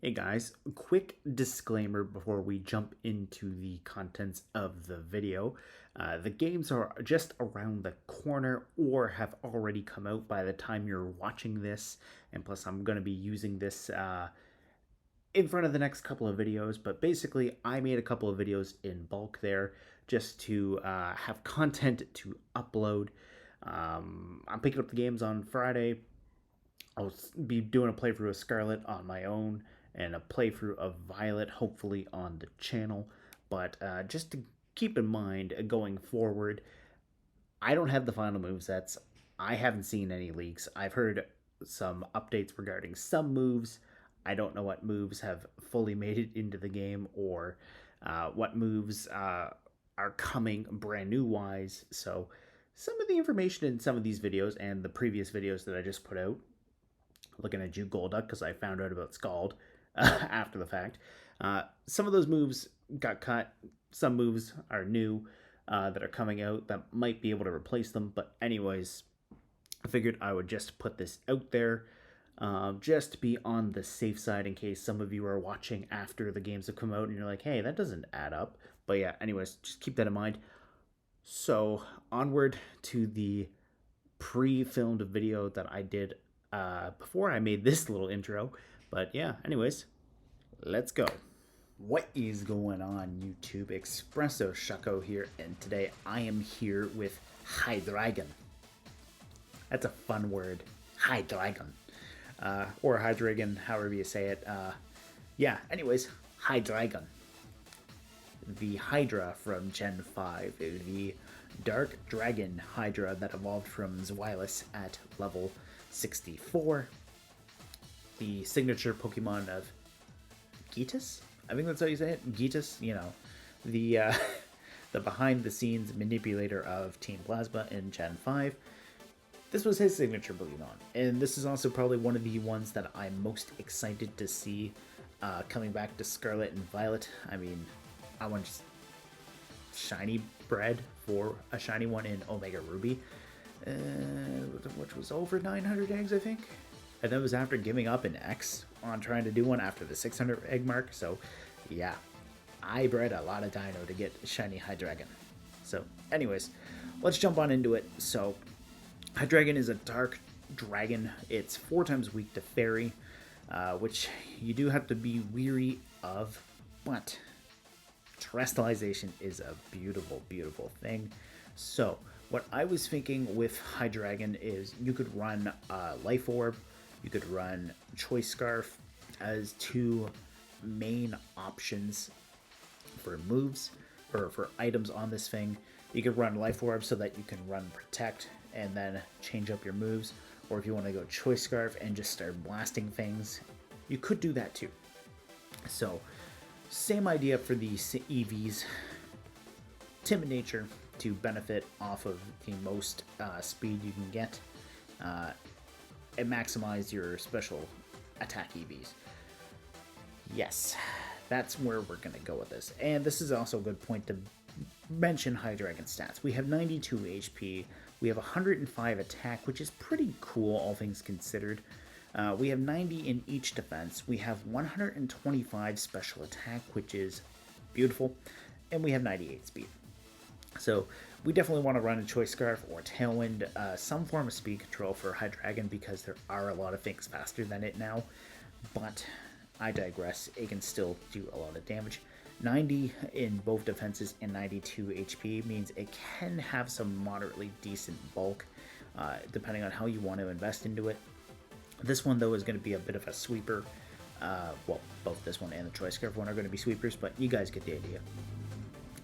Hey guys, a quick disclaimer before we jump into the contents of the video. The games are just around the corner or have already come out by the time you're watching this, and plus, I'm going to be using this in front of the next couple of videos. But basically, I made a couple of videos in bulk there just to have content to upload. I'm picking up the games on Friday. I'll be doing a playthrough of Scarlet on my own and a playthrough of Violet, hopefully on the channel. But just to keep in mind going forward, I don't have the final movesets. I haven't seen any leaks. I've heard some updates regarding some moves. I don't know what moves have fully made it into the game or what moves are coming brand new wise. So, some of the information in some of these videos and the previous videos that I just put out, looking at you, Golduck, because I found out about Scald after the fact. Some of those moves got cut. Some moves are new that are coming out that might be able to replace them. But anyways, I figured I would just put this out there just to be on the safe side in case some of you are watching after the games have come out and you're like, hey, that doesn't add up. But yeah, anyways, just keep that in mind. So onward to the pre-filmed video that I did before I made this little intro. But yeah, anyways, let's go. What is going on, YouTube? Espresso Shucko here, and today I am here with Hydreigon. That's a fun word, Hydreigon. Or Hydreigon, however you say it. Yeah, anyways, Hydreigon. The Hydra from Gen 5, the Dark Dragon Hydra that evolved from Zweilous at level 64. The signature Pokemon of Geetus? I think that's how you say it. Geetus, the the behind-the-scenes manipulator of Team Plasma in Gen 5. This was his signature Pokemon, and this is also probably one of the ones that I'm most excited to see coming back to Scarlet and Violet. I mean, I want just shiny bread for a shiny one in Omega Ruby, which was over 900 eggs, I think. And that was after giving up an X on trying to do one after the 600 egg mark. So, yeah, I bred a lot of dino to get shiny Hydreigon. So, anyways, let's jump on into it. So, Hydreigon is a dark dragon. It's 4 times weak to fairy, which you do have to be weary of, but terrestrialization is a beautiful, beautiful thing. So, what I was thinking with Hydreigon is you could run Life Orb, you could run Choice Scarf as 2 main options for moves, or for items on this thing. You could run Life Orb so that you can run Protect and then change up your moves, or if you want to go Choice Scarf and just start blasting things, you could do that too. So, same idea for the EVs. Timid nature to benefit off of the most speed you can get and maximize your special attack EVs. Yes, that's where we're going to go with this. And this is also a good point to mention Hydreigon stats. We have 92 HP, we have 105 attack, which is pretty cool, all things considered. We have 90 in each defense. We have 125 special attack, which is beautiful. And we have 98 speed. So we definitely want to run a Choice Scarf or Tailwind, some form of speed control for Hydreigon because there are a lot of things faster than it now. But I digress. It can still do a lot of damage. 90 in both defenses and 92 HP means it can have some moderately decent bulk, depending on how you want to invest into it. This one, though, is going to be a bit of a sweeper. Well, both this one and the Choice Scarf one are going to be sweepers, but you guys get the idea.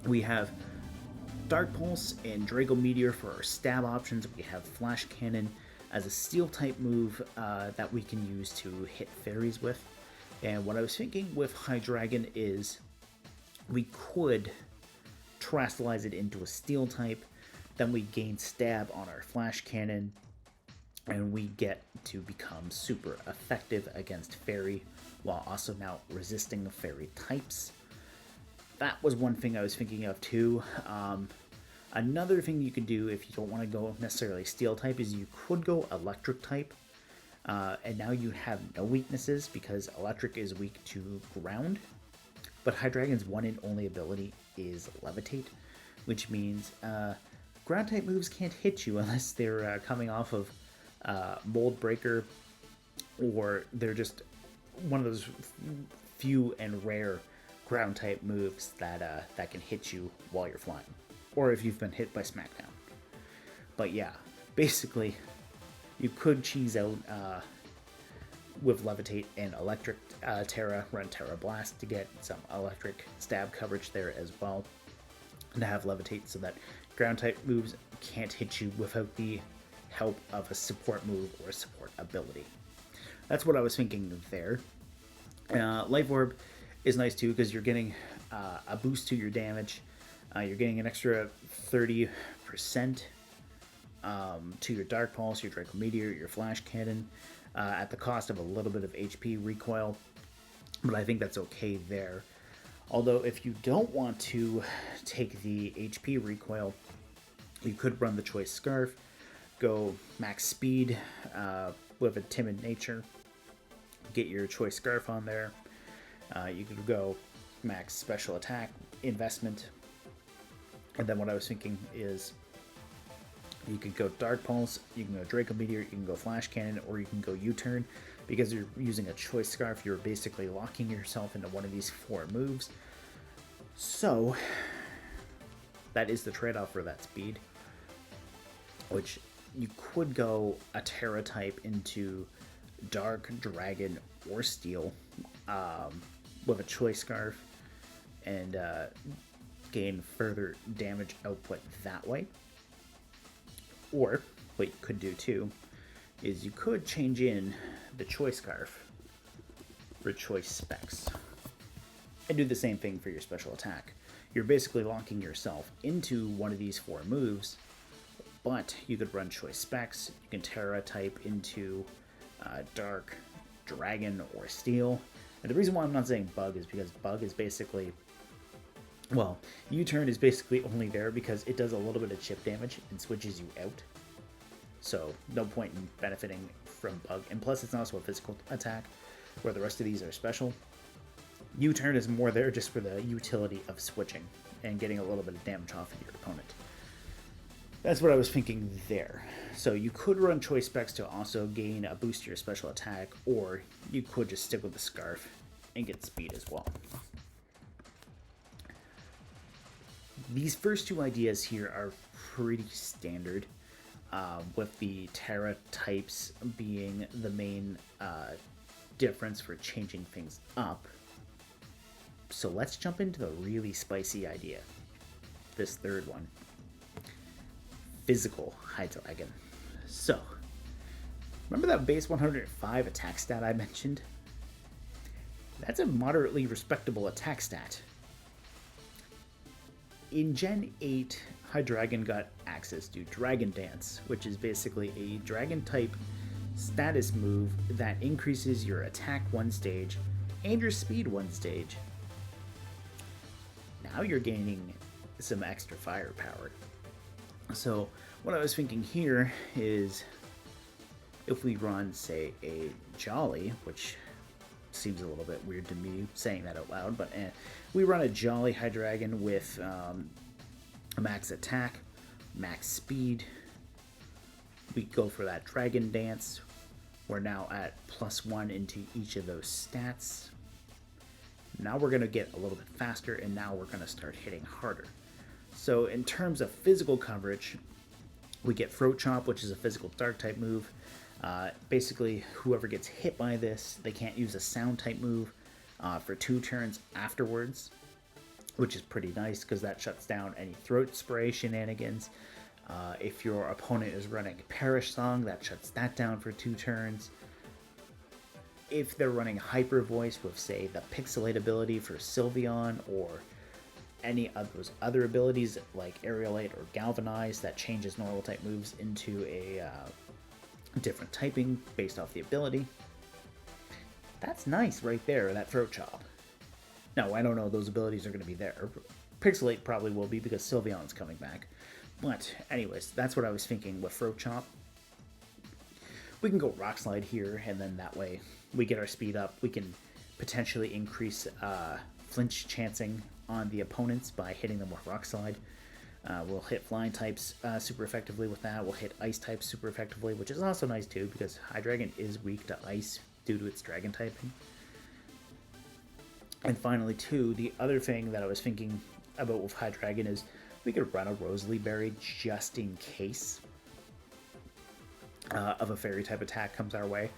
We have Dark Pulse and Draco Meteor for our stab options. We have Flash Cannon as a Steel-type move that we can use to hit fairies with. And what I was thinking with Hydreigon is we could terrestrialize it into a Steel-type, then we gain stab on our Flash Cannon, and we get to become super effective against fairy while also now resisting fairy types. That was one thing I was thinking of too. Another thing you could do if you don't want to go necessarily steel type is you could go electric type. And now you have no weaknesses because electric is weak to ground. But Hydreigon's one and only ability is Levitate, which means ground type moves can't hit you unless they're coming off of Mold Breaker, or they're just one of those few and rare ground type moves that can hit you while you're flying, or if you've been hit by Smackdown. But yeah, basically, you could cheese out with Levitate and Electric Terra, run Terra Blast to get some electric stab coverage there as well, and to have Levitate so that ground type moves can't hit you without the help of a support move or a support ability. That's what I was thinking there. Life Orb is nice too because you're getting a boost to your damage. You're getting an extra 30% to your Dark Pulse, your Draco Meteor, your Flash Cannon, at the cost of a little bit of HP recoil, but I think that's okay there. Although if you don't want to take the HP recoil, you could run the Choice Scarf, go max speed with a Timid Nature, get your Choice Scarf on there. You could go max special attack, investment, and then what I was thinking is you could go Dark Pulse, you can go Draco Meteor, you can go Flash Cannon, or you can go U-Turn. Because you're using a Choice Scarf, you're basically locking yourself into one of these 4 moves. So, that is the trade-off for that speed. Which, you could go a Terra type into Dark, Dragon, or Steel with a Choice Scarf and gain further damage output that way. Or, what you could do too, is you could change in the Choice Scarf for Choice Specs. And do the same thing for your special attack. You're basically locking yourself into one of these 4 moves, but you could run Choice Specs, you can Terra type into Dark, Dragon, or Steel. And the reason why I'm not saying Bug is because Bug is basically, well, U-Turn is basically only there because it does a little bit of chip damage and switches you out. So no point in benefiting from Bug. And plus it's also a physical attack, where the rest of these are special. U-Turn is more there just for the utility of switching and getting a little bit of damage off of your opponent. That's what I was thinking there. So you could run Choice Specs to also gain a boost to your special attack, or you could just stick with the Scarf and get speed as well. These first 2 ideas here are pretty standard, with the Terra types being the main difference for changing things up. So let's jump into the really spicy idea. This third one. Physical Hydreigon. So, remember that base 105 attack stat I mentioned? That's a moderately respectable attack stat. In Gen 8, Hydreigon got access to Dragon Dance, which is basically a dragon type status move that increases your attack 1 stage and your speed 1 stage. Now you're gaining some extra firepower. So what I was thinking here is if we run, say, a Jolly, which seems a little bit weird to me saying that out loud, but we run a Jolly Hydreigon with a max attack, max speed. We go for that Dragon Dance. We're now at +1 into each of those stats. Now we're going to get a little bit faster, and now we're going to start hitting harder. So in terms of physical coverage, we get Throat Chop, which is a physical dark type move. Basically, whoever gets hit by this, they can't use a sound type move for 2 turns afterwards, which is pretty nice because that shuts down any throat spray shenanigans. If your opponent is running Perish Song, that shuts that down for 2 turns. If they're running Hyper Voice with, say, the Pixelate ability for Sylveon, or any of those other abilities like Aerialate or Galvanize that changes normal type moves into a different typing based off the ability, that's nice right there, that Throat Chop. Now, I don't know those abilities are going to be there. Pixelate probably will be because Sylveon's coming back. But anyways, that's what I was thinking with Throat Chop. we can go Rock Slide here, and then that way we get our speed up. We can potentially increase flinch chancing on the opponents by hitting them with Rock Slide. We'll hit flying types super effectively with that. We'll hit ice types super effectively, which is also nice too, because Hydreigon is weak to ice due to its dragon typing. And finally, too, the other thing that I was thinking about with Hydreigon is we could run a Rosalie Berry just in case of a fairy type attack comes our way.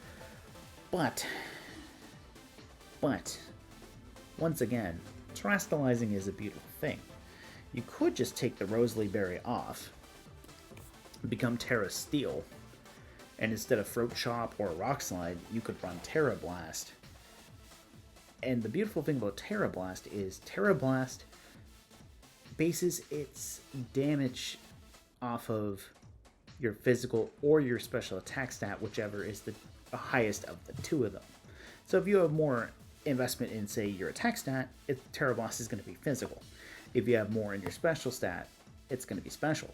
But once again, terastallizing is a beautiful thing. You could just take the Rosalie Berry off, become Terra Steel, and instead of Throat Chop or Rock Slide, you could run Terra Blast. And the beautiful thing about Terra Blast is Terra Blast bases its damage off of your physical or your special attack stat, whichever is the highest of the two of them. So if you have more investment in, say, your attack stat, Terra Blast is going to be physical. If you have more in your special stat, it's going to be special.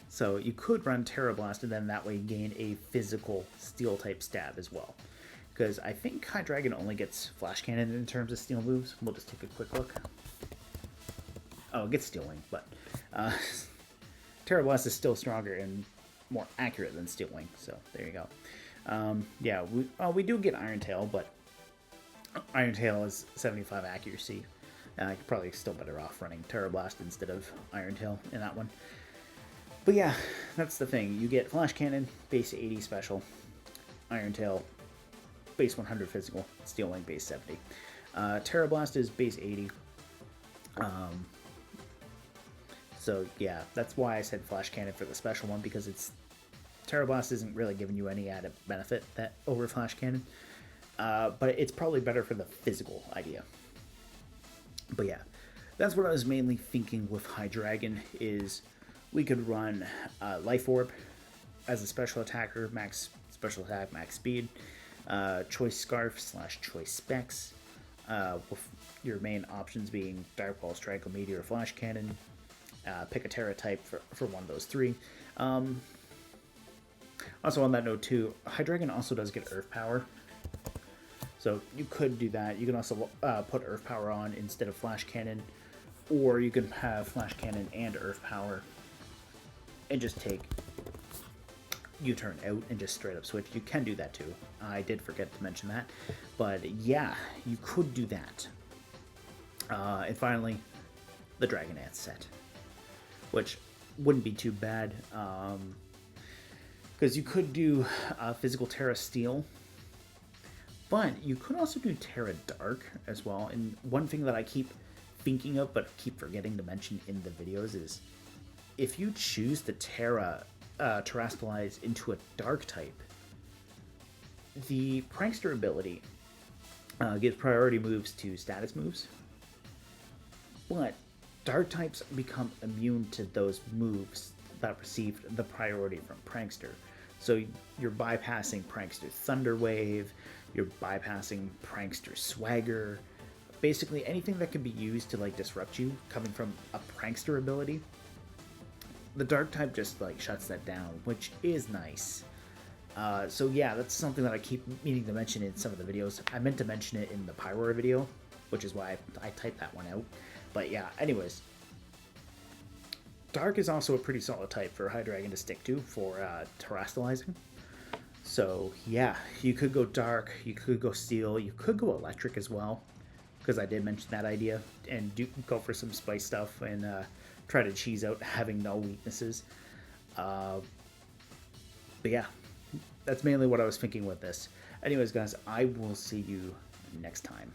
So you could run Terra Blast and then that way gain a physical steel type stab as well. Because I think Hydreigon only gets Flash Cannon in terms of steel moves. We'll just take a quick look. Oh, it gets Steel Wing, but Terra Blast is still stronger and more accurate than Steel Wing, so there you go. Yeah, we do get Iron Tail, but Iron Tail is 75 accuracy. You're probably still better off running Terra Blast instead of Iron Tail in that one. But yeah, that's the thing. You get Flash Cannon, base 80 special, Iron Tail, base 100 physical, Steel Wing, base 70. Terra Blast is base 80. So yeah, that's why I said Flash Cannon for the special one, because Terra Blast isn't really giving you any added benefit over Flash Cannon. But it's probably better for the physical idea. But yeah, that's what I was mainly thinking with Hydreigon, is we could run Life Orb as a special attacker, max special attack, max speed, Choice Scarf / Choice Specs, with your main options being Direct Ball, Strike, Meteor, Flash Cannon. Pick a Terra type for one of those three. Also on that note too, Hydreigon also does get Earth Power. So you could do that. You can also put Earth Power on instead of Flash Cannon, or you can have Flash Cannon and Earth Power and just take U-turn out and just straight up switch. You can do that too. I did forget to mention that. But yeah, you could do that. And finally, the Dragonance set, which wouldn't be too bad, because you could do physical Terra Steel, but you could also do Terra Dark as well. And one thing that I keep thinking of but keep forgetting to mention in the videos is, if you choose the Terastallize into a Dark type, the Prankster ability gives priority moves to status moves, but Dark types become immune to those moves that received the priority from Prankster. So you're bypassing Prankster Thunder Wave, you're bypassing Prankster Swagger, basically anything that can be used to like disrupt you coming from a Prankster ability. The Dark type just like shuts that down, which is nice. So yeah, that's something that I keep meaning to mention in some of the videos. I meant to mention it in the Pyroar video, which is why I typed that one out. But yeah, anyways, Dark is also a pretty solid type for Hydreigon to stick to for terastallizing. So yeah, you could go Dark, you could go Steel, you could go Electric as well, because I did mention that idea, and go for some spice stuff and try to cheese out having no weaknesses. But yeah, that's mainly what I was thinking with this. Anyways, guys, I will see you next time.